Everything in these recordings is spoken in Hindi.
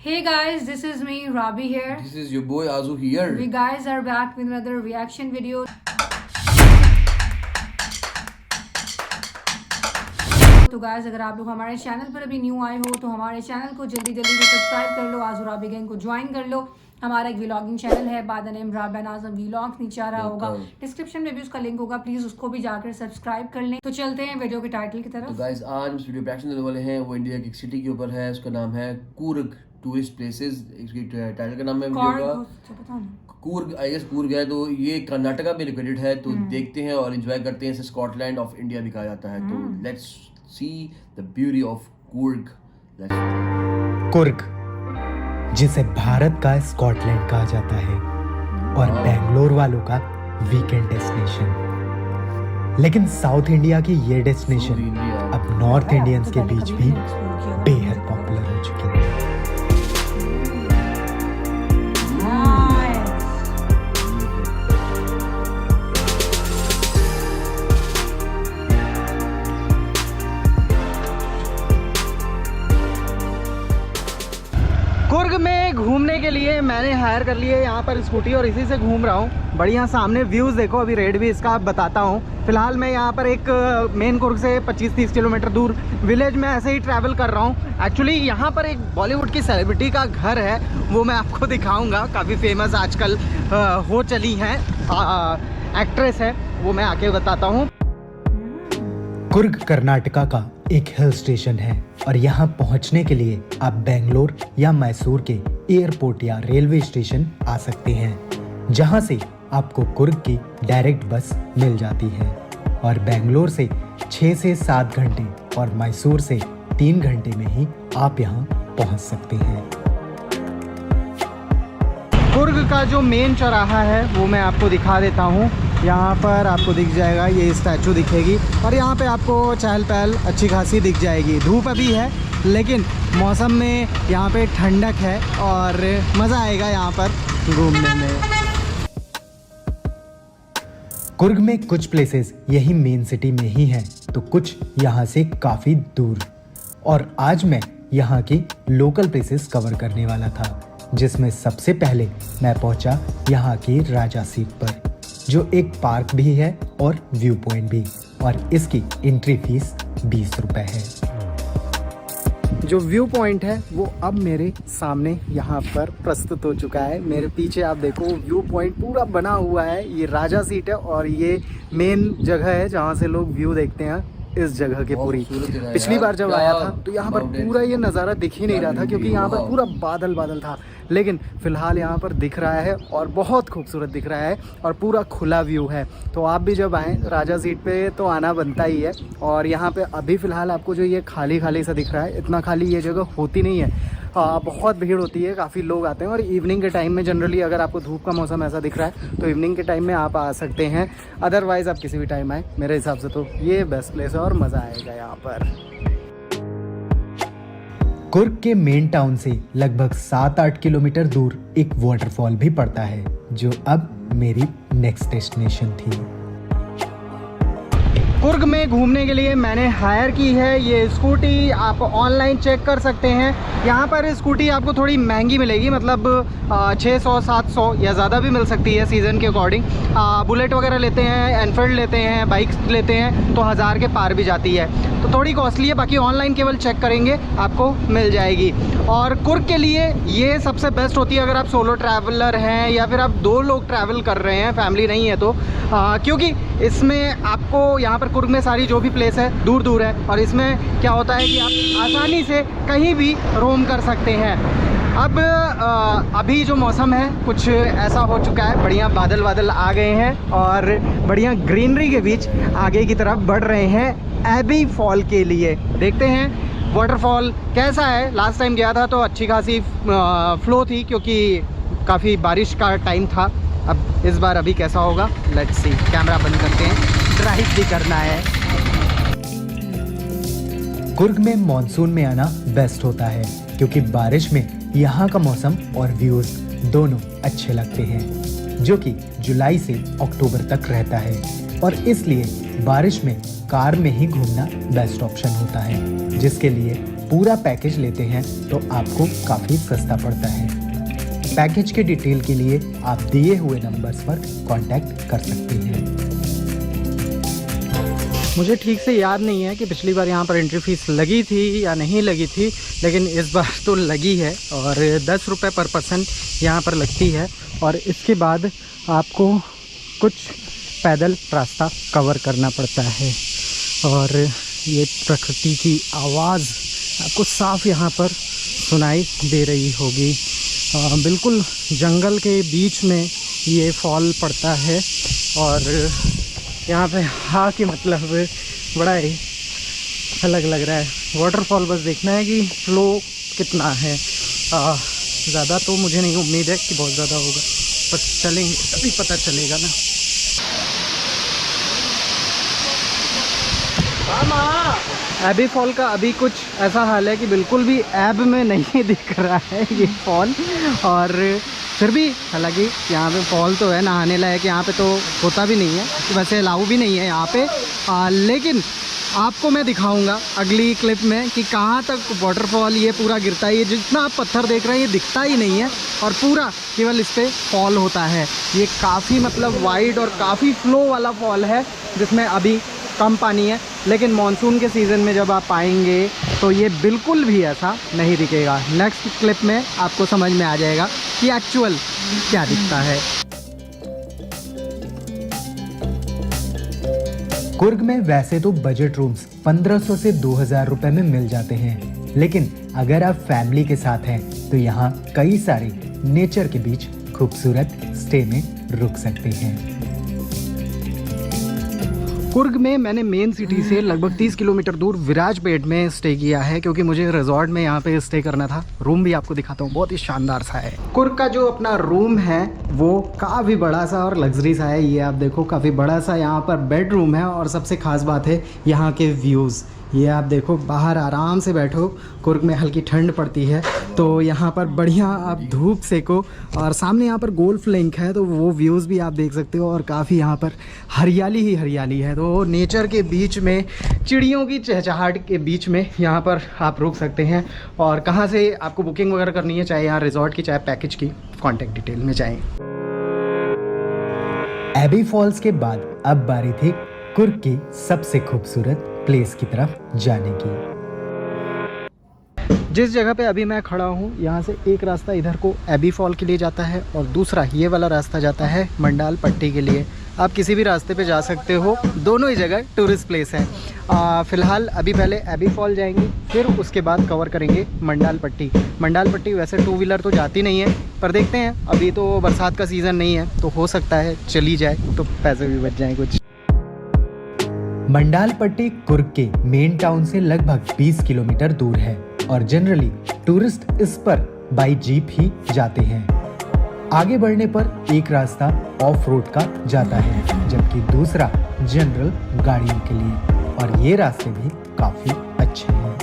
Hey guys, this is me, Rabi here. This is your boy Azu here. We guys are back with another reaction video. तो गाइस अगर आप लोग हमारे चैनल पर अभी न्यू आए हो तो हमारे चैनल को जल्दी जल्दी से सब्सक्राइब कर लो, आजू राबी गैंग को ज्वाइन कर लो। हमारा एक व्लॉगिंग चैनल है by the name Rabia Nazam vlogs, नीचे आ रहा होगा, डिस्क्रिप्शन में भी उसका लिंक होगा, प्लीज उसको भी जाकर सब्सक्राइब कर लें। तो चलते हैं वीडियो के टाइटल की तरफ। तो गाइस आज हम वीडियो रिएक्शन देने वाले हैं, वो इंडिया की एक सिटी के ऊपर है, उसका नाम है कूर्ग टूरिस्ट प्लेसेस। इसकी टाइटल का नाम है वीडियो का कूर्ग, आई गेस कूर्ग है, तो ये कर्नाटका में लोकेटेड है। तो देखते हैं और एंजॉय करते हैं। इसे स्कॉटलैंड ऑफ इंडिया भी कहा जाता है। तो let's see the beauty of Coorg. Coorg, जिसे भारत का स्कॉटलैंड कहा जाता है और बेंगलोर वालों का वीकेंड डेस्टिनेशन। लेकिन साउथ इंडिया की ये डेस्टिनेशन अब नॉर्थ इंडियंस के बीच भी बेहद पॉपुलर हो चुकी है। कुर्ग में घूमने के लिए मैंने हायर कर लिए यहाँ पर स्कूटी और इसी से घूम रहा हूँ। बढ़िया सामने व्यूज़ देखो। अभी रेट भी इसका बताता हूँ। फिलहाल मैं यहाँ पर एक मेन कुर्ग से 25-30 किलोमीटर दूर विलेज में ऐसे ही ट्रैवल कर रहा हूँ। एक्चुअली यहाँ पर एक बॉलीवुड की सेलिब्रिटी का घर है, वो मैं आपको दिखाऊँगा। काफ़ी फेमस आजकल हो चली हैं, एक्ट्रेस है, वो मैं आके बताता हूँ। कुर्ग कर्नाटका का एक हिल स्टेशन है और यहाँ पहुँचने के लिए आप बेंगलोर या मैसूर के एयरपोर्ट या रेलवे स्टेशन आ सकते हैं, जहाँ से आपको कुर्ग की डायरेक्ट बस मिल जाती है और बेंगलोर से 6 से 7 घंटे और मैसूर से 3 घंटे में ही आप यहाँ पहुँच सकते हैं। कुर्ग का जो मेन चौराहा है वो मैं आपको दिखा देता हूँ। यहाँ पर आपको दिख जाएगा, ये स्टैचू दिखेगी और यहाँ पे आपको चहल पहल अच्छी खासी दिख जाएगी। धूप अभी है लेकिन मौसम में यहाँ पे ठंडक है और मज़ा आएगा यहाँ पर घूमने में। कुर्ग में कुछ प्लेसेस यही मेन सिटी में ही हैं, तो कुछ यहाँ से काफ़ी दूर। और आज मैं यहाँ की लोकल प्लेसेस कवर करने वाला था, जिसमें सबसे पहले मैं पहुँचा यहाँ की राजा सीट पर, जो एक पार्क भी है और व्यू पॉइंट भी, और इसकी एंट्री फीस 20 रुपए है। जो व्यू पॉइंट है वो अब मेरे सामने यहाँ पर प्रस्तुत हो चुका है। मेरे पीछे आप देखो, व्यू पॉइंट पूरा बना हुआ है। ये राजा सीट है और ये मेन जगह है जहाँ से लोग व्यू देखते हैं इस जगह के पूरी। पिछली बार जब आया था तो यहाँ पर पूरा ये नज़ारा दिख ही नहीं रहा था, क्योंकि यहाँ पर पूरा बादल बादल था। लेकिन फ़िलहाल यहाँ पर दिख रहा है और बहुत खूबसूरत दिख रहा है और पूरा खुला व्यू है। तो आप भी जब आएँ राजा सीट पे तो आना बनता ही है। और यहाँ पे अभी फ़िलहाल आपको जो ये खाली खाली सा दिख रहा है, इतना खाली ये जगह होती नहीं है। बहुत भीड़ होती है, काफ़ी लोग आते हैं। और इवनिंग के टाइम में जनरली अगर आपको धूप का मौसम ऐसा दिख रहा है तो इवनिंग के टाइम में आप आ सकते हैं। अदरवाइज़ आप किसी भी टाइम आए, मेरे हिसाब से तो ये बेस्ट प्लेस है और मज़ा आएगा यहाँ पर। कुर्ग के मेन टाउन से लगभग 7-8 किलोमीटर दूर एक वाटरफॉल भी पड़ता है, जो अब मेरी नेक्स्ट डेस्टिनेशन थी। कुर्ग में घूमने के लिए मैंने हायर की है ये स्कूटी। आप ऑनलाइन चेक कर सकते हैं। यहाँ पर स्कूटी आपको थोड़ी महंगी मिलेगी, मतलब 600-700 या ज़्यादा भी मिल सकती है सीज़न के अकॉर्डिंग। बुलेट वगैरह लेते हैं, एनफील्ड लेते हैं, बाइक्स लेते हैं तो 1000 के पार भी जाती है, तो थोड़ी कॉस्टली है। बाकी ऑनलाइन केवल चेक करेंगे आपको मिल जाएगी। और कुर्ग के लिए ये सबसे बेस्ट होती है अगर आप सोलो ट्रैवलर हैं या फिर आप 2 लोग ट्रैवल कर रहे हैं, फैमिली नहीं है तो। क्योंकि इसमें आपको यहाँ पर कुर्ग में सारी जो भी प्लेस है दूर दूर है और इसमें क्या होता है कि आप आसानी से कहीं भी रोम कर सकते हैं। अब अभी जो मौसम है कुछ ऐसा हो चुका है, बढ़िया बादल बादल आ गए हैं और बढ़िया ग्रीनरी के बीच आगे की तरफ बढ़ रहे हैं एबी फॉल के लिए। देखते हैं वाटरफॉल कैसा है। लास्ट टाइम गया था तो अच्छी खासी फ्लो थी, क्योंकि काफ़ी बारिश का टाइम था। अब इस बार अभी कैसा होगा, लेट्स सी। कैमरा बंद करते हैं, ड्राइव भी करना है। कुर्ग में मॉनसून में आना बेस्ट होता है, क्योंकि बारिश में यहाँ का मौसम और व्यूज दोनों अच्छे लगते हैं, जो कि जुलाई से अक्टूबर तक रहता है। और इसलिए बारिश में कार में ही घूमना बेस्ट ऑप्शन होता है, जिसके लिए पूरा पैकेज लेते हैं तो आपको काफ़ी सस्ता पड़ता है। पैकेज के डिटेल के लिए आप दिए हुए नंबर्स पर कांटेक्ट कर सकते हैं। मुझे ठीक से याद नहीं है कि पिछली बार यहाँ पर एंट्री फीस लगी थी या नहीं लगी थी, लेकिन इस बार तो लगी है और 10 रुपये पर पर्सन यहाँ पर लगती है। और इसके बाद आपको कुछ पैदल रास्ता कवर करना पड़ता है और ये प्रकृति की आवाज़ आपको साफ यहाँ पर सुनाई दे रही होगी। बिल्कुल जंगल के बीच में ये फॉल पड़ता है और यहाँ पे हाँ कि मतलब बड़ा ही अलग लग रहा है। वाटरफॉल बस देखना है कि फ्लो कितना है। ज़्यादा तो मुझे नहीं उम्मीद है कि बहुत ज़्यादा होगा, पर चलेंगे तभी पता चलेगा ना। एबी फॉल का अभी कुछ ऐसा हाल है कि बिल्कुल भी ऐब में नहीं दिख रहा है ये फॉल, और फिर भी हालांकि यहाँ पे फॉल तो है, नहाने लायक यहाँ पे तो होता भी नहीं है, वैसे अलाउ भी नहीं है यहाँ पे। लेकिन आपको मैं दिखाऊंगा अगली क्लिप में कि कहाँ तक वाटरफॉल ये पूरा गिरता है। ये जितना आप पत्थर देख रहे हैं ये दिखता ही नहीं है और पूरा केवल इस पर फॉल होता है। ये काफ़ी मतलब वाइड और काफ़ी फ्लो वाला फॉल है जिसमें अभी कम पानी है, लेकिन मानसून के सीज़न में जब आप आएंगे तो ये बिल्कुल भी ऐसा नहीं दिखेगा। नेक्स्ट क्लिप में आपको समझ में आ जाएगा कि एक्चुअल क्या दिखता है। कुर्ग में वैसे तो बजट रूम्स 1500 से 2000 रुपए में मिल जाते हैं, लेकिन अगर आप फैमिली के साथ हैं तो यहाँ कई सारे नेचर के बीच खूबसूरत स्टे में रुक सकते हैं। कुर्ग में मैंने मेन सिटी से लगभग 30 किलोमीटर दूर विराजपेट में स्टे किया है, क्योंकि मुझे रिजॉर्ट में यहाँ पे स्टे करना था। रूम भी आपको दिखाता हूँ, बहुत ही शानदार सा है। कुर्ग का जो अपना रूम है वो काफ़ी बड़ा सा और लग्जरी सा है। ये आप देखो काफ़ी बड़ा सा यहाँ पर बेडरूम है, और सबसे खास बात है यहाँ के व्यूज़। ये आप देखो, बाहर आराम से बैठो, कुर्ग में हल्की ठंड पड़ती है तो यहाँ पर बढ़िया आप धूप सेको, और सामने यहाँ पर गोल्फ लिंक है तो वो व्यूज़ भी आप देख सकते हो, और काफ़ी यहाँ पर हरियाली ही हरियाली है। तो नेचर के बीच में, चिड़ियों की चहचहाट के बीच में यहाँ पर आप रुक सकते हैं। और कहाँ से आपको बुकिंग वगैरह करनी है, चाहे यहाँ रिजॉर्ट की चाहे पैकेज की, कॉन्टैक्ट डिटेल में जाएँ। एबी फॉल्स के बाद अब बारी थी कुर्ग की सबसे खूबसूरत प्लेस की तरफ जाने की। जिस जगह पे अभी मैं खड़ा हूँ यहाँ से एक रास्ता इधर को एबी फॉल के लिए जाता है और दूसरा ये वाला रास्ता जाता है मंडाल पट्टी के लिए। आप किसी भी रास्ते पे जा सकते हो, दोनों ही जगह टूरिस्ट प्लेस है। फ़िलहाल अभी पहले एबी फॉल जाएंगे, फिर उसके बाद कवर करेंगे मंडाल पट्टी। मंडाल पट्टी वैसे 2 व्हीलर तो जाती नहीं है, पर देखते हैं, अभी तो बरसात का सीज़न नहीं है तो हो सकता है चली जाए तो पैसे भी बच जाएँ कुछ। मंडाल पट्टी कुर्ग के मेन टाउन से लगभग 20 किलोमीटर दूर है और जनरली टूरिस्ट इस पर बाई जीप ही जाते हैं। आगे बढ़ने पर एक रास्ता ऑफ रोड का जाता है, जबकि दूसरा जनरल गाड़ियों के लिए, और ये रास्ते भी काफी अच्छे हैं।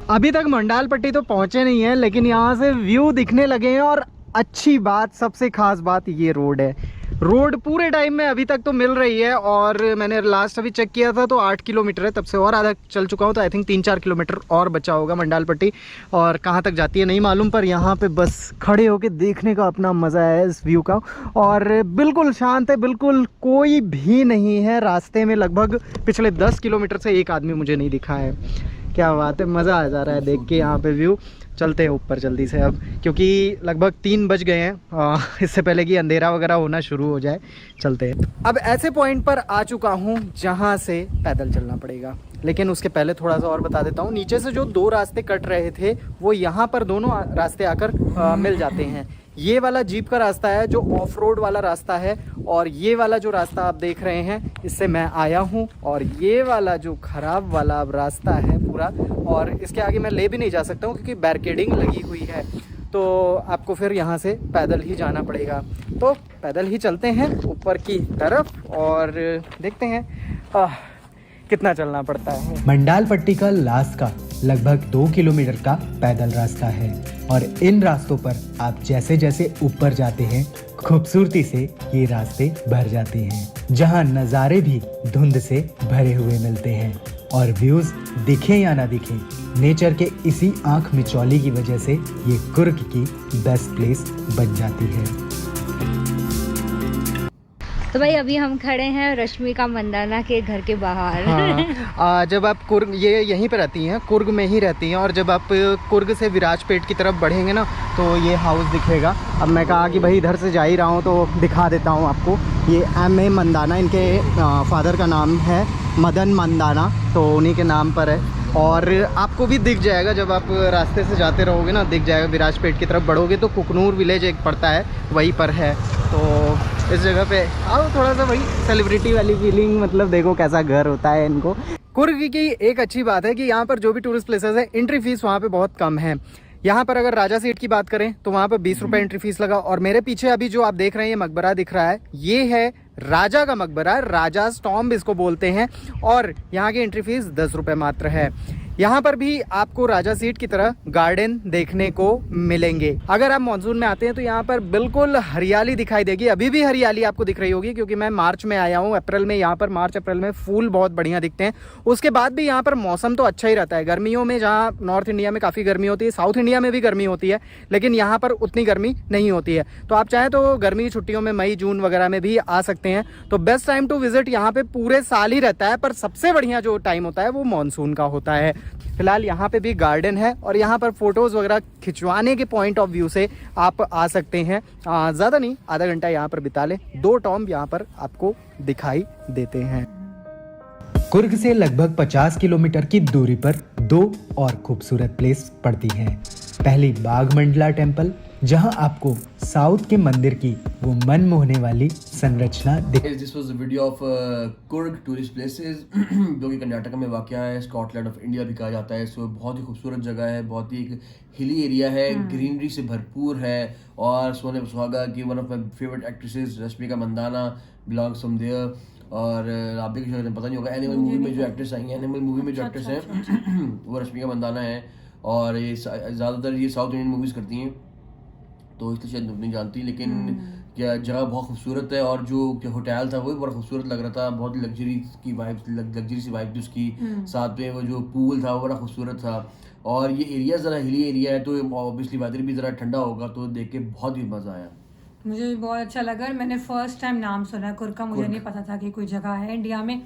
अभी तक मंडाल पट्टी तो पहुंचे नहीं है, लेकिन यहाँ से व्यू दिखने लगे हैं। और अच्छी बात, सबसे खास बात ये रोड है। रोड पूरे टाइम में अभी तक तो मिल रही है, और मैंने लास्ट अभी चेक किया था तो 8 किलोमीटर है, तब से और आधा चल चुका हूँ, तो आई थिंक 3-4 किलोमीटर और बचा होगा मंडाल पट्टी। और कहाँ तक जाती है नहीं मालूम, पर यहाँ पे बस खड़े होके देखने का अपना मज़ा है इस व्यू का। और बिल्कुल शांत है, बिल्कुल कोई भी नहीं है रास्ते में। लगभग पिछले 10 किलोमीटर से एक आदमी मुझे नहीं दिखा है। क्या बात है, मज़ा आ जा रहा है देख के यहाँ पे व्यू। चलते हैं ऊपर जल्दी से अब, क्योंकि लगभग 3 बज गए हैं, इससे पहले कि अंधेरा वगैरह होना शुरू हो जाए। चलते हैं। अब ऐसे पॉइंट पर आ चुका हूँ जहाँ से पैदल चलना पड़ेगा, लेकिन उसके पहले थोड़ा सा और बता देता हूँ। नीचे से जो 2 रास्ते कट रहे थे वो यहाँ पर दोनों रास्ते आकर मिल जाते हैं। ये वाला जीप का रास्ता है जो ऑफ रोड वाला रास्ता है, और ये वाला जो रास्ता आप देख रहे हैं इससे मैं आया हूँ, और ये वाला जो खराब वाला अब रास्ता है पूरा, और इसके आगे मैं ले भी नहीं जा सकता हूँ क्योंकि बैरिकेडिंग लगी हुई है, तो आपको फिर यहाँ से पैदल ही जाना पड़ेगा। तो पैदल ही चलते हैं ऊपर की तरफ और देखते हैं कितना चलना पड़ता है। मंडाल पट्टी का लास्ट का लगभग 2 किलोमीटर का पैदल रास्ता है, और इन रास्तों पर आप जैसे जैसे ऊपर जाते हैं खूबसूरती से ये रास्ते भर जाते हैं, जहां नज़ारे भी धुंध से भरे हुए मिलते हैं। और व्यूज दिखे या ना दिखे, नेचर के इसी आंख मिचौली की वजह से ये कुर्ग की बेस्ट प्लेस बन जाती है। तो भाई अभी हम खड़े हैं रश्मिका मंदाना के घर के बाहर। हाँ, जब आप कुर्ग, ये यहीं पर रहती हैं, कुर्ग में ही रहती हैं, और जब आप कुर्ग से विराजपेट की तरफ बढ़ेंगे ना तो ये हाउस दिखेगा। अब मैं कहा कि भाई इधर से जा ही रहा हूँ तो दिखा देता हूँ आपको। ये M.A. मंदाना, इनके फादर का नाम है मदन मंदाना, तो उन्हीं के नाम पर है। और आपको भी दिख जाएगा, जब आप रास्ते से जाते रहोगे ना दिख जाएगा। विराजपेट की तरफ बढ़ोगे तो कुकनूर विलेज एक पड़ता है, वहीं पर है। तो इस जगह पे आओ, थोड़ा सा वही सेलिब्रिटी वाली फीलिंग, मतलब देखो कैसा घर होता है इनको। कुर्ग की एक अच्छी बात है कि यहाँ पर जो भी टूरिस्ट प्लेसेस है, एंट्री फीस वहाँ पे बहुत कम है। यहाँ पर अगर राजा सीट की बात करें तो वहाँ पर 20 रुपये एंट्री फीस लगा। और मेरे पीछे अभी जो आप देख रहे हैं ये मकबरा दिख रहा है, ये है राजा का मकबरा, राजा टॉम्ब इसको बोलते हैं। और यहाँ की एंट्री फीस 10 रुपये मात्र है। यहाँ पर भी आपको राजा सीट की तरह गार्डन देखने को मिलेंगे। अगर आप मानसून में आते हैं तो यहाँ पर बिल्कुल हरियाली दिखाई देगी। अभी भी हरियाली आपको दिख रही होगी क्योंकि मैं मार्च में आया हूँ, अप्रैल में। यहाँ पर मार्च अप्रैल में फूल बहुत बढ़िया दिखते हैं। उसके बाद भी यहाँ पर मौसम तो अच्छा ही रहता है। गर्मियों में जहाँ नॉर्थ इंडिया में काफ़ी गर्मी होती है, साउथ इंडिया में भी गर्मी होती है, लेकिन यहाँ पर उतनी गर्मी नहीं होती है। तो आप चाहें तो गर्मी की छुट्टियों में मई जून वगैरह में भी आ सकते हैं। तो बेस्ट टाइम टू विजिट यहाँ पे पूरे साल ही रहता है, पर सबसे बढ़िया जो टाइम होता है वो मानसून का होता है। फिलहाल यहाँ पे भी गार्डन है और यहाँ पर फोटोज़ वगैरह खिंचवाने के पॉइंट ऑफ व्यू से आप आ सकते हैं। ज़्यादा नहीं, आधा घंटा यहाँ पर बिता लें। 2 टॉम्ब यहाँ पर आपको दिखाई देते हैं। कुर्ग से लगभग 50 किलोमीटर की दूरी पर 2 और खूबसूरत प्लेस पड़ती हैं। पहली बाघ मंडला टेम्पल, जहां आपको साउथ के मंदिर की वो मन मोहने वाली संरचना this was the video of Coorg tourist places जो कि कर्नाटक में वाक़ है, स्कॉटलैंड ऑफ इंडिया भी कहा जाता है। सो बहुत ही खूबसूरत जगह है, बहुत ही एक हिली एरिया है, ग्रीनरी से भरपूर है। और सोने पर सुहागा की one of my favourite actresses Rashmika Mandanna belongs from there. और आप भी पता नहीं होगा, एनिमल मूवी में जो एक्ट्रेस आई हैं, एनिमल मूवी में जो एक्ट्रेस हैं वो रश्मिका मंदाना है। और ये ज़्यादातर ये साउथ इंडियन मूवीज़ करती हैं, तो इसलिए शायद नहीं जानती। लेकिन क्या जगह बहुत खूबसूरत है। और जो होटल था वो भी बड़ा खूबसूरत लग रहा था, बहुत लग्जरी की वाइब, लग्जरी सी वाइब थी उसकी। साथ में वो जो पूल था वो बड़ा खूबसूरत था। और ये एरिया ज़रा हिली एरिया है, तो ऑब्वियसली वेदर भी ज़रा ठंडा होगा, तो देख के बहुत ही मज़ा आया। मुझे भी बहुत अच्छा लगा। मैंने फर्स्ट टाइम नाम सुना है कुर्ग का, मुझे नहीं पता था कि कोई जगह है इंडिया में।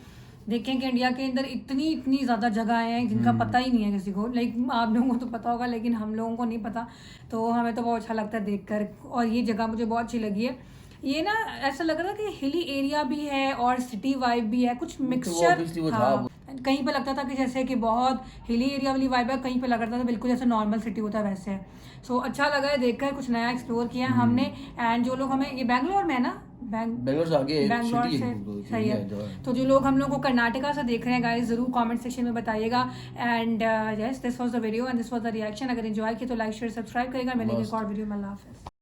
देखें कि इंडिया के अंदर इतनी ज़्यादा जगह हैं जिनका पता ही नहीं है किसी को। लाइक आप लोगों को तो पता होगा लेकिन हम लोगों को नहीं पता, तो हमें तो बहुत अच्छा लगता है देखकर। और ये जगह मुझे बहुत अच्छी लगी है। ये ना ऐसा लग रहा था कि हिली एरिया भी है और सिटी वाइब भी है, कुछ मिक्सचर। हाँ, कहीं पे लगता था कि जैसे कि बहुत हिली एरिया वाली वाइब है, कहीं पे लग रहा था बिल्कुल जैसे नॉर्मल सिटी होता है वैसे है। सो अच्छा लगा है देखकर, कुछ नया एक्सप्लोर किया हमने। एंड जो लोग हमें, ये बैंगलोर में है ना, बैंगलोर से आगे, बैंगलोर से सही है। तो जो लोग हम लोग को कर्नाटका से देख रहे हैं गाइस, जरूर कमेंट सेक्शन में बताइएगा। And yes, this was the video and this was the reaction. अगर एंजॉय किया तो लाइक शेयर सब्सक्राइब करेगा। मिलेंगे एक और वीडियो में। अल्लाह हाफिज़।